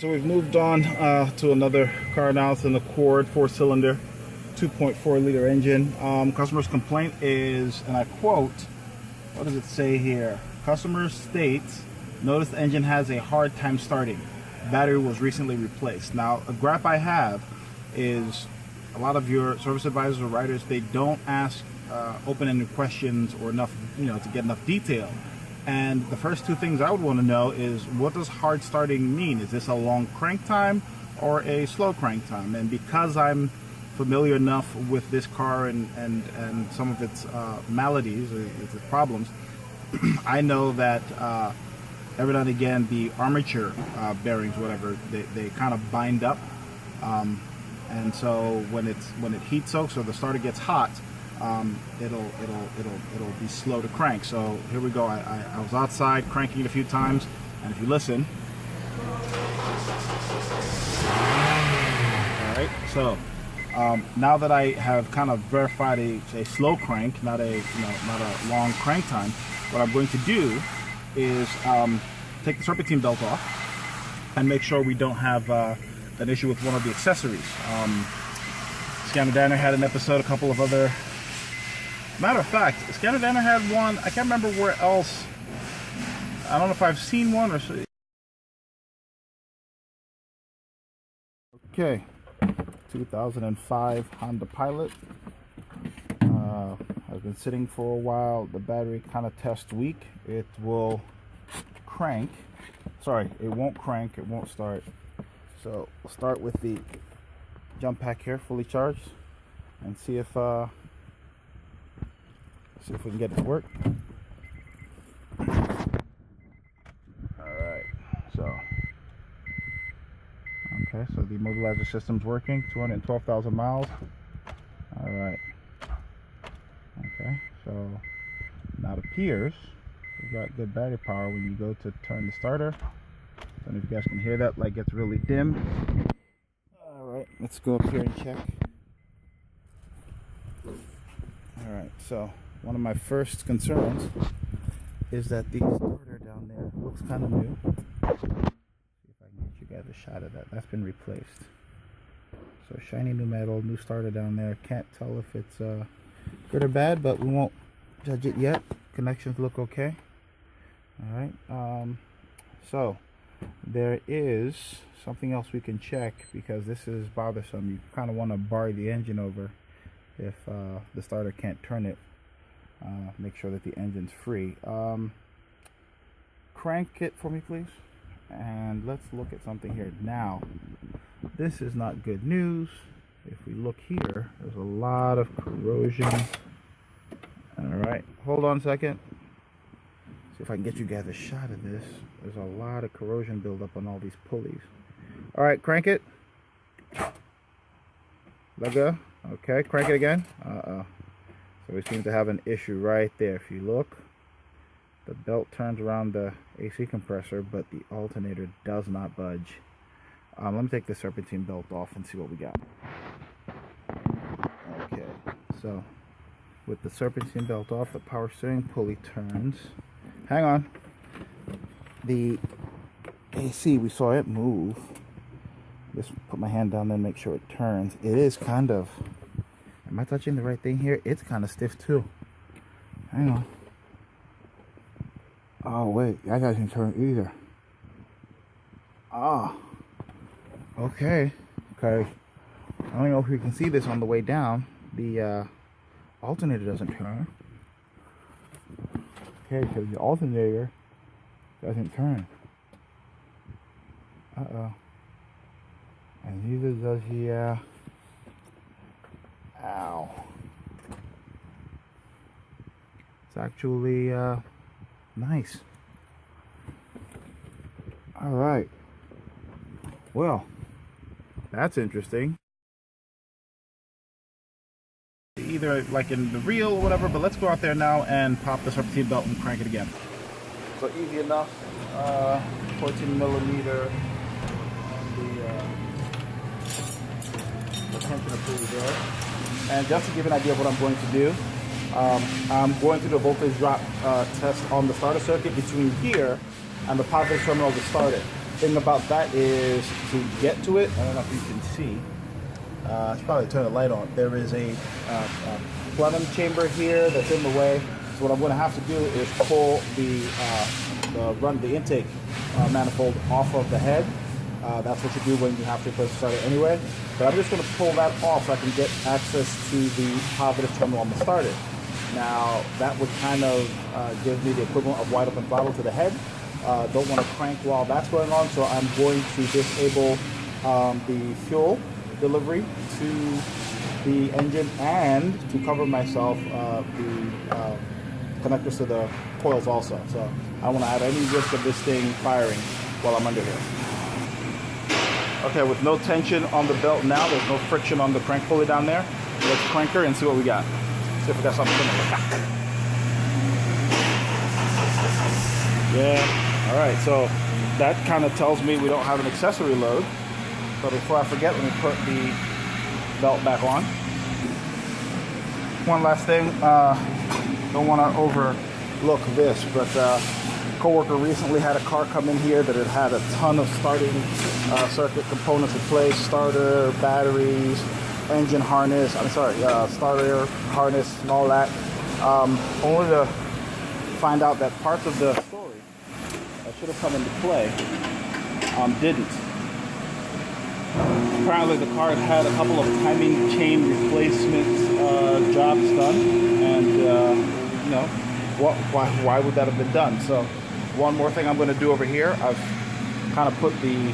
So we've moved on to another car now. It's an Accord 4-cylinder, 2.4-liter engine. Customer's complaint is, and I quote, what does it say here? Customer states, notice the engine has a hard time starting. Battery was recently replaced. Now, a gripe I have is a lot of your service advisors or writers, they don't ask open-ended questions or enough, to get enough detail. And the first two things I would want to know is, what does hard starting mean? Is this a long crank time or a slow crank time? And because I'm familiar enough with this car and some of its maladies or its problems, I know that every now and again the armature bearings, whatever, they kind of bind up, and so when it heat soaks or the starter gets hot, it'll be slow to crank. So here we go. I was outside cranking it a few times, and if you listen, all right. So now that I have kind of verified a slow crank, not a long crank time, what I'm going to do is take the serpentine belt off and make sure we don't have an issue with one of the accessories. Scanner Danner had an episode, a couple of other. Matter of fact, Scanner Danner had one. I can't remember where else. I don't know if I've seen one or. Okay, 2005 Honda Pilot. Has been sitting for a while. The battery kind of tests weak. It will crank. Sorry, it won't crank. It won't start. So we'll start with the jump pack here, fully charged, and see if we can get it to work. Alright, so the immobilizer system's working, 212,000 miles. Alright, okay, so now it appears we've got good battery power when you go to turn the starter. I don't know if you guys can hear that, light gets really dim. Alright, let's go up here and check. Alright, so one of my first concerns is that the starter down there looks kind of new. See if I can get you guys a shot of that. That's been replaced. So shiny new metal, new starter down there. Can't tell if it's good or bad, but we won't judge it yet. Connections look okay. Alright, so there is something else we can check, because this is bothersome. You kind of want to bar the engine over if the starter can't turn it. Make sure that the engine's free. Crank it for me, please. And let's look at something here. Now, this is not good news. If we look here, there's a lot of corrosion. Alright, hold on a second. See if I can get you guys a shot of this. There's a lot of corrosion buildup on all these pulleys. Alright, crank it. Let go. Okay, crank it again. So we seem to have an issue right there. If you look, the belt turns around the AC compressor, but the alternator does not budge. Let me take the serpentine belt off and see what we got. Okay, so with the serpentine belt off, the power steering pulley turns. Hang on. The AC, we saw it move. Just put my hand down there and make sure it turns. It is kind of... Am I touching the right thing here? It's kind of stiff too. Hang on. Oh wait, that doesn't turn either. Ah. Okay. Okay. I don't know if you can see this on the way down. The alternator doesn't turn. Okay, because the alternator doesn't turn. Uh-oh. And neither does the ow. It's actually nice. Alright. Well, that's interesting. Either like in the reel or whatever, but let's go out there now and pop the serpentine belt and crank it again. So easy enough. 14 millimeter on the tensioner pulley there. And just to give an idea of what I'm going to do, I'm going to do a voltage drop test on the starter circuit between here and the positive terminal to start it. thing about that is to get to it, I don't know if you can see, I should probably turn the light on. There is a plenum chamber here that's in the way. So what I'm going to have to do is pull the intake manifold off of the head. That's what you do when you have to replace the starter anyway. But I'm just going to pull that off so I can get access to the positive terminal on the starter. Now that would kind of give me the equivalent of wide open throttle to the head. Don't want to crank while that's going on, so I'm going to disable the fuel delivery to the engine and to cover myself the connectors to the coils also. So I don't want to have any risk of this thing firing while I'm under here. Okay, with no tension on the belt now, there's no friction on the crank pulley down there. Let's crank her and see what we got. See if we got something similar. Yeah, all right, so that kind of tells me we don't have an accessory load. So before I forget, let me put the belt back on. One last thing, don't want to overlook this, but a coworker recently had a car come in here that had a ton of starting circuit components replaced, starter, batteries, engine harness, starter harness and all that. Only to find out that parts of the story that should have come into play didn't. Apparently the car had a couple of timing chain replacement jobs done, and why would that have been done? So one more thing I'm going to do over here, I've kind of put the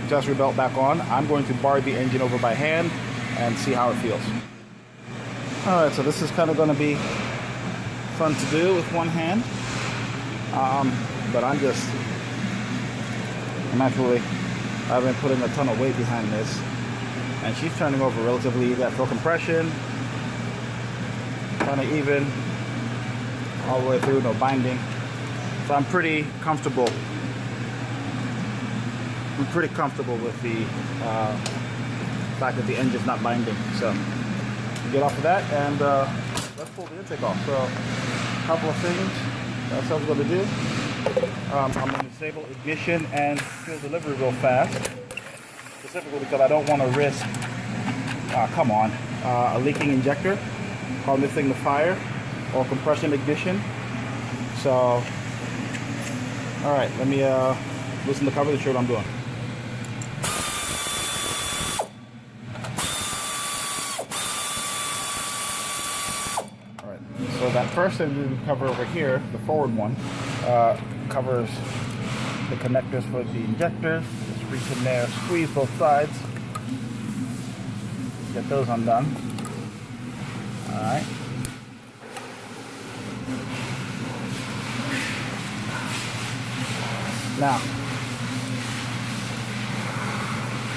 accessory belt back on. I'm going to bar the engine over by hand and see how it feels. Alright, so this is kind of going to be fun to do with one hand, but I've been putting a ton of weight behind this, and she's turning over relatively easy. Full compression, kind of even, all the way through, no binding. So I'm pretty comfortable. With the fact that the engine's not binding. So get off of that, and let's pull the intake off. So a couple of things that's what I'm going to do. I'm going to disable ignition and fuel delivery real fast, specifically because I don't want to risk, a leaking injector, causing this thing to fire, or compression ignition. So, all right, let me loosen the cover to show what I'm doing. All right, so that first engine cover over here, the forward one, covers the connectors for the injectors. Just reach in there, squeeze both sides, get those undone. All right. Now,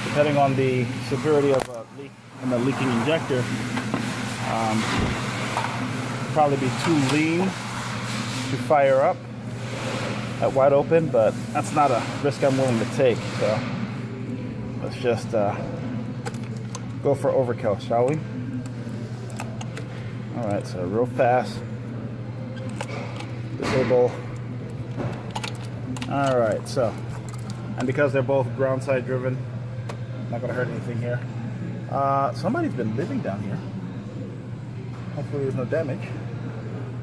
depending on the severity of a leak in the leaking injector, probably be too lean to fire up at wide open, but that's not a risk I'm willing to take. So let's just go for overkill, shall we? All right, so real fast, disable. All right, so, and because they're both ground side driven, not gonna hurt anything here. Somebody's been living down here. Hopefully there's no damage.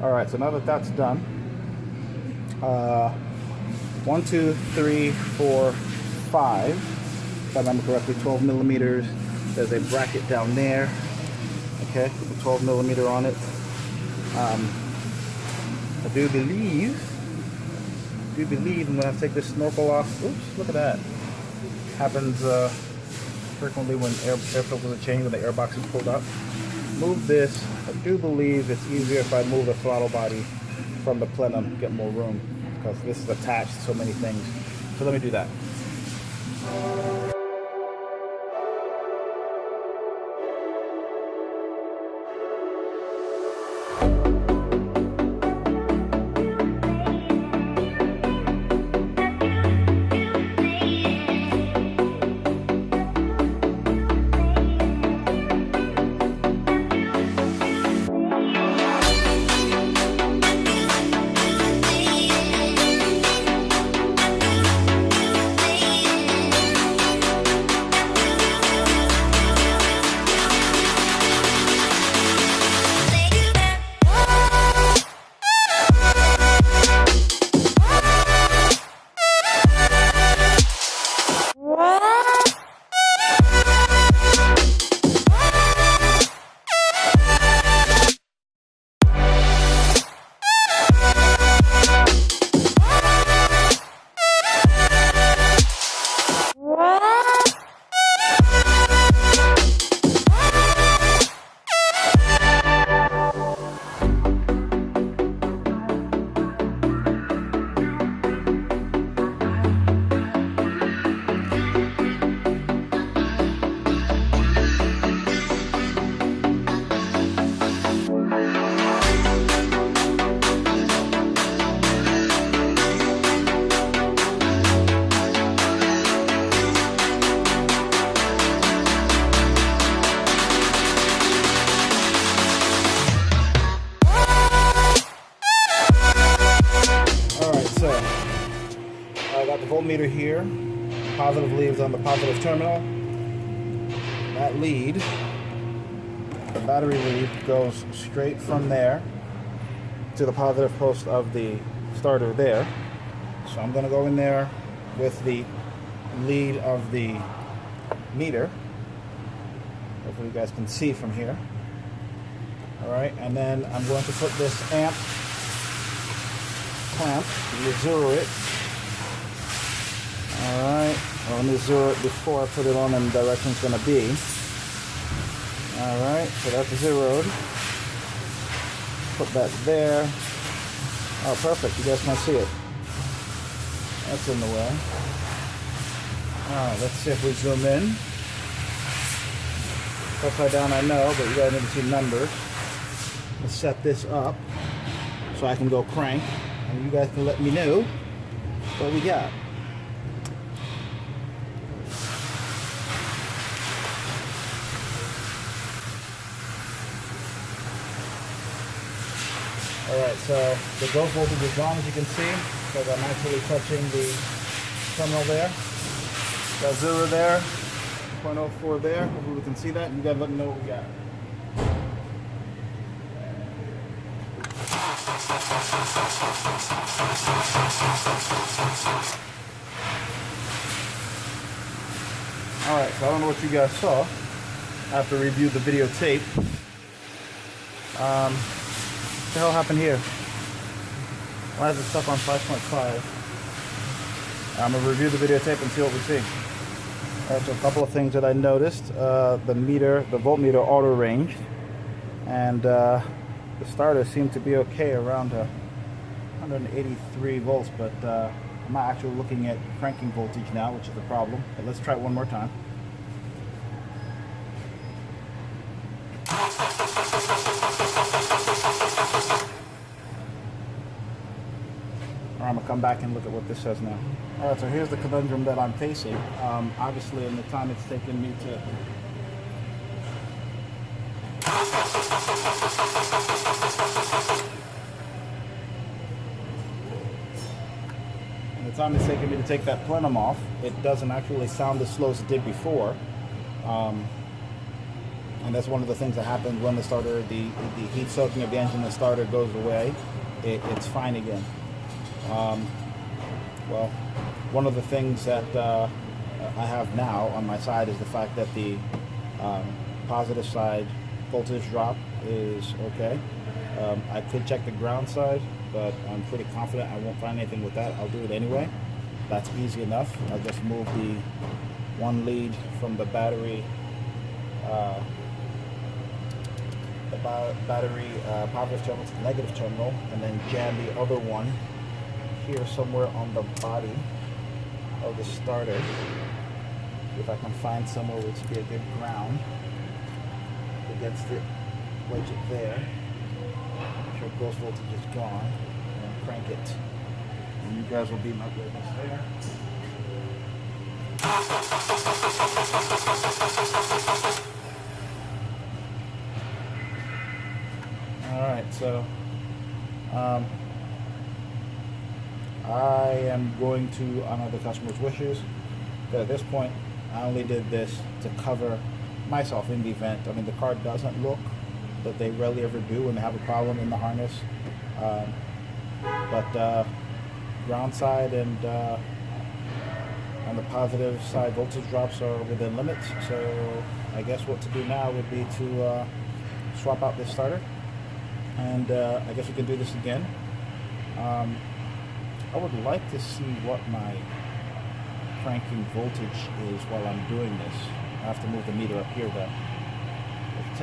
All right, so now that that's done, 1, 2, 3, 4, 5. If I remember correctly, 12 millimeters. There's a bracket down there. Okay, with a 12 millimeter on it. I do believe I'm gonna have to take this snorkel off. Oops, look at that. Happens frequently when air filters are changed, when the air box is pulled up. Move this. I do believe it's easier if I move the throttle body from the plenum, get more room, because this is attached to so many things. So let me do that. the voltmeter here. Positive lead is on the positive terminal. That lead, the battery lead, goes straight from there to the positive post of the starter there. So I'm going to go in there with the lead of the meter. Hopefully you guys can see from here. Alright, and then I'm going to put this amp clamp, you zero it. Alright, well, let me zero it before I put it on and the direction it's going to be. Alright, so that's zeroed. Put that there. Oh, perfect, you guys can see it. That's in the way. Alright, let's see if we zoom in. Upside down I know, but you guys need to see numbers. Let's set this up so I can go crank and you guys can let me know what we got. Alright, so the go voltage is on, as you can see, because I'm actually touching the terminal there. Got 0 there, 0.04 there. Hopefully we can see that. You guys let me know what we got. Alright, so I don't know what you guys saw after review the videotape. What the hell happened here? Why is it stuck on 5.5? I'm going to review the videotape and see what we see. Alright, so a couple of things that I noticed. The voltmeter auto ranged, and the starter seemed to be okay around 183 volts, but I'm not actually looking at cranking voltage now, which is a problem. But let's try it one more time. I'm going to come back and look at what this says now. Alright, so here's the conundrum that I'm facing. Obviously, in the time it's taken me to... In the time it's taken me to take that plenum off, it doesn't actually sound as slow as it did before. And that's one of the things that happens when the starter, the heat soaking of the engine, the starter goes away. It's fine again. Well, one of the things that I have now on my side is the fact that the positive side voltage drop is okay. I could check the ground side, but I'm pretty confident I won't find anything with that. I'll do it anyway. That's easy enough. I'll just move the one lead from the battery positive terminal to the negative terminal, and then jam the other one here somewhere on the body of the starter. See if I can find somewhere which would be a good ground against it, wedge it there, make sure ghost voltage is gone, and crank it. And you guys will be my witness there. Alright, so I am going to honor the customer's wishes, but at this point I only did this to cover myself in the event. I mean, the car doesn't look, but they rarely ever do when they have a problem in the harness. But ground side and on the positive side voltage drops are within limits, so I guess what to do now would be to swap out this starter, and I guess we can do this again. I would like to see what my cranking voltage is while I'm doing this. I have to move the meter up here though. Let's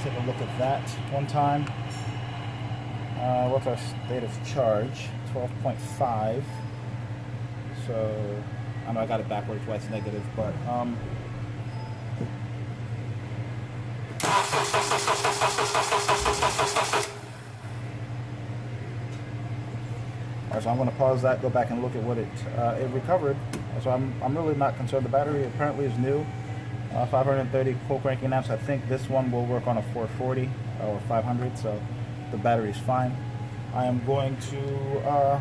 take a look at that one time. What's our state of charge? 12.5. So I know I got it backwards, why it's negative, but so I'm going to pause that, go back and look at what it recovered. So I'm really not concerned. The battery apparently is new, 530 full cranking amps. I think this one will work on a 440 or 500, so the battery is fine. I am going to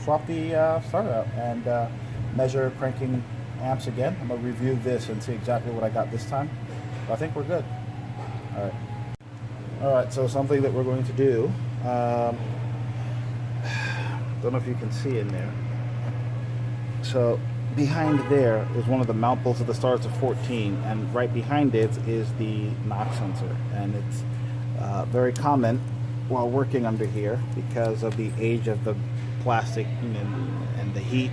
swap the starter out and measure cranking amps again. I'm going to review this and see exactly what I got this time. But I think we're good. Alright, so something that we're going to do, don't know if you can see in there. So behind there is one of the mount bolts of the starter to 14, and right behind it is the knock sensor. And it's very common while working under here because of the age of the plastic and the heat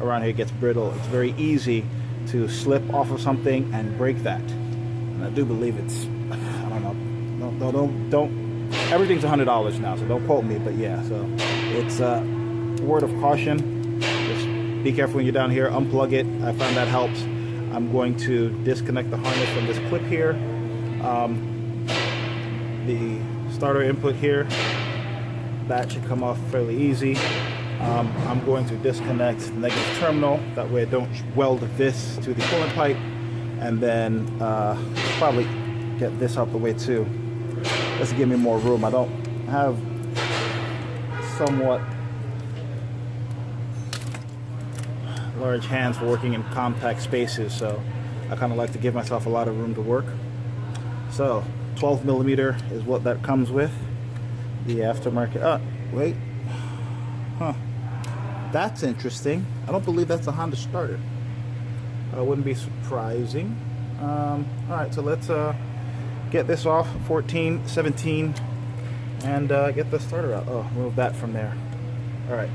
around here gets brittle. It's very easy to slip off of something and break that. And I do believe it's, I don't know, don't everything's $100 now, so don't quote me, but yeah, so it's a word of caution. Just be careful when you're down here, unplug it. I found that helps. I'm going to disconnect the harness from this clip here. The starter input here, that should come off fairly easy. I'm going to disconnect the negative terminal, that way I don't weld this to the coolant pipe, and then probably get this out the way too. Just to give me more room. I don't have somewhat large hands for working in compact spaces, so I kind of like to give myself a lot of room to work. So 12 millimeter is what that comes with. The aftermarket. Wait. Huh. That's interesting. I don't believe that's a Honda starter. Wouldn't be surprising. Alright, so let's get this off, 14, 17, and get the starter out. Oh, move that from there. Alright.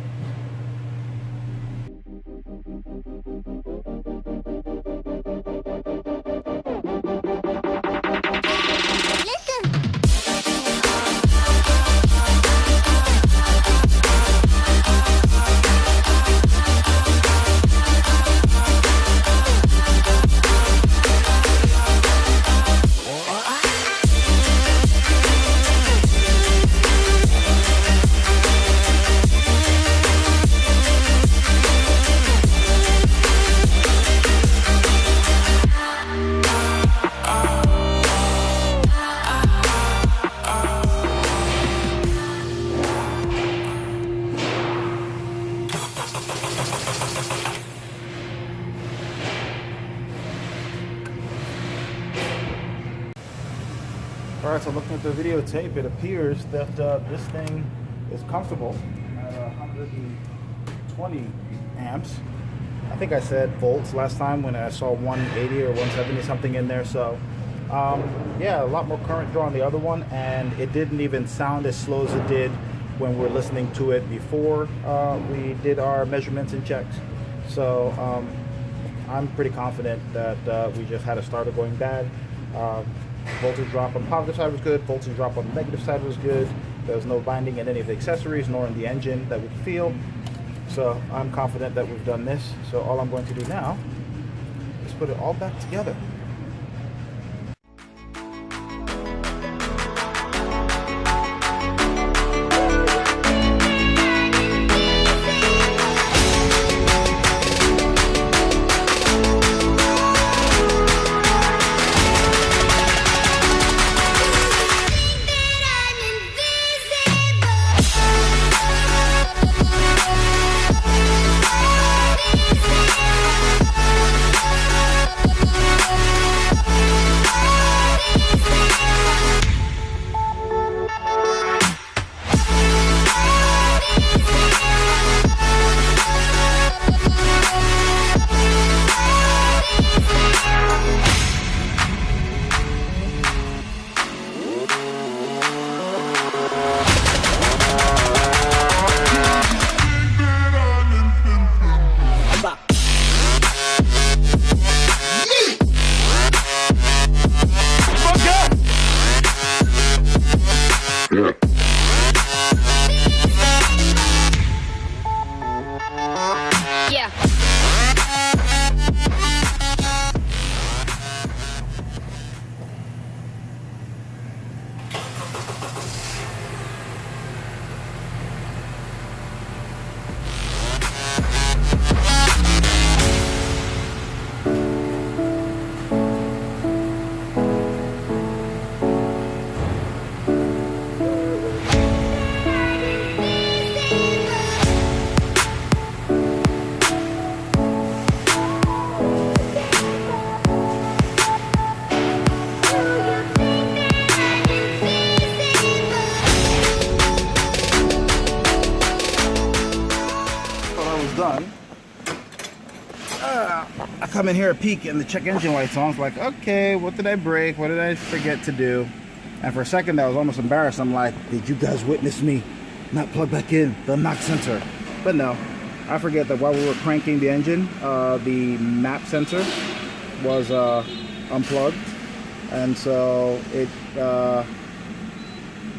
Alright, so looking at the videotape, it appears that this thing is comfortable at 120 amps. I think I said volts last time when I saw 180 or 170 something in there. So yeah, a lot more current draw on the other one, and it didn't even sound as slow as it did when we were listening to it before we did our measurements and checks. So I'm pretty confident that we just had a starter going bad. Voltage drop on the positive side was good, voltage drop on the negative side was good. There was no binding in any of the accessories nor in the engine that we could feel. So I'm confident that we've done this. So all I'm going to do now is put it all back together. done, I come in here a peek and the check engine light's on. It's like, okay, what did I break? What did I forget to do? And for a second I was almost embarrassed. I'm like, did you guys witness me not plug back in the knock sensor? But no, I forget that while we were cranking the engine, the map sensor was unplugged, and so it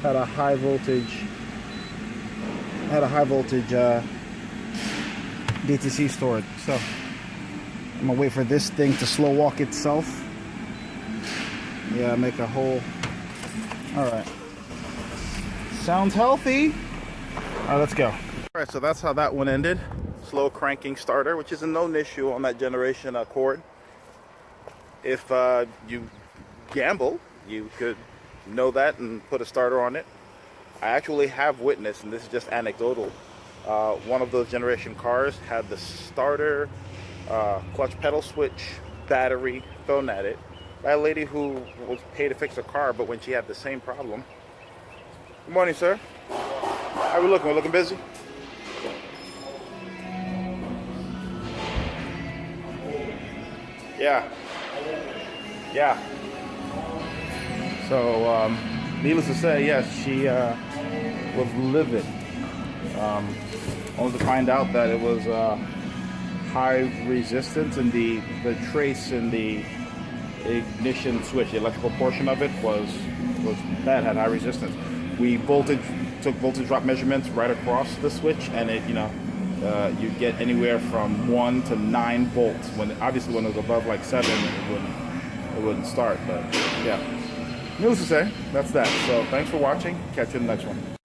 had a high voltage DTC stored. So I'm gonna wait for this thing to slow walk itself. Yeah, make a hole. All right, sounds healthy. All right, let's go. All right, so that's how that one ended. Slow cranking starter, which is a known issue on that generation Accord. If you gamble, you could know that and put a starter on it. I actually have witnessed, and this is just anecdotal, one of those generation cars had the starter, clutch pedal switch, battery thrown at it by a lady who was paid to fix a car, but when she had the same problem. Good morning, sir. How are we looking? We're looking busy? Yeah. Yeah. So, needless to say, yes, she was livid. Only to find out that it was high resistance, and the trace in the ignition switch, the electrical portion of it was bad, had high resistance. We took voltage drop measurements right across the switch, and it, you get anywhere from 1 to 9 volts. When obviously when it was above like 7, it wouldn't start. But yeah, needless to say, that's that. So thanks for watching. Catch you in the next one.